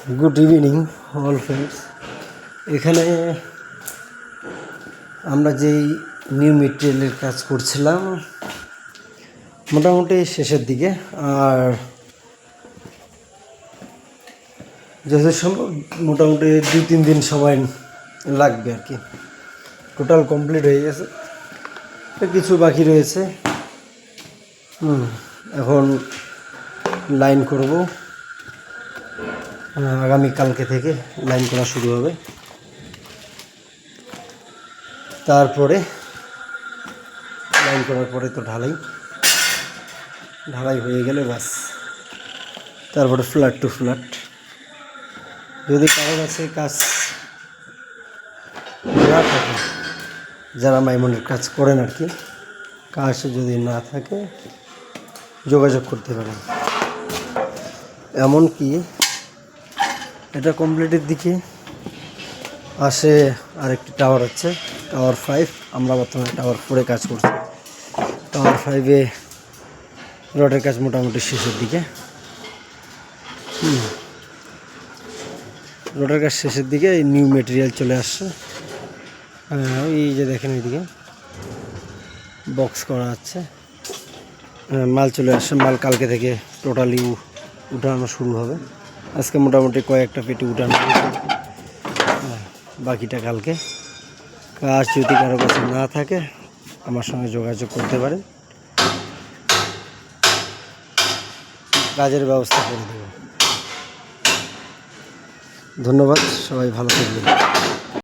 Good evening all friends. এখানে আমরা যেই নিউ মেটেরিয়ালের কাজ করছিলাম মোটামুটি শেষের দিকে, আর যথেষ্ট মোটামুটি 2-3 দিন সময় লাগবে আর কি। টোটাল কমপ্লিট হয়ে গেছে, কিছু বাকি রয়েছে। এখন লাইন করব, আগামীকালকে থেকে লাইন করা শুরু হবে। তারপরে লাইন করার পরে তো ঢালাই হয়ে গেলে বাস, তারপরে ফ্ল্যাট টু ফ্ল্যাট। যদি কারোর কাছে কাজ না থাকে, যারা মাইমনের কাজ করেন আর কি, কাজ যদি না থাকে যোগাযোগ করতে পারেন। এমনকি এটা কমপ্লিটের দিকে আসে আরেকটি টাওয়ার আছে, টাওয়ার 5। আমরা বর্তমানে টাওয়ার 4-এ কাজ করছি। টাওয়ার 5-এ রডের কাজ মোটামুটি শেষের দিকে। রডের কাজ শেষের দিকে এই নিউ মেটেরিয়াল চলে আসছে। ওই যে দেখেন এইদিকে বক্স করা আছে, মাল চলে আসছে। মাল কালকে থেকে টোটালি উঠানো শুরু হবে। আজকে মোটামুটি কয়েকটা পেটি উঠানো, বাকিটা কালকে। কাজ যদি কারো কাছে না থাকে আমার সঙ্গে যোগাযোগ করতে পারেন, কাজের ব্যবস্থা করে দেব। ধন্যবাদ, সবাই ভালো থাকবেন।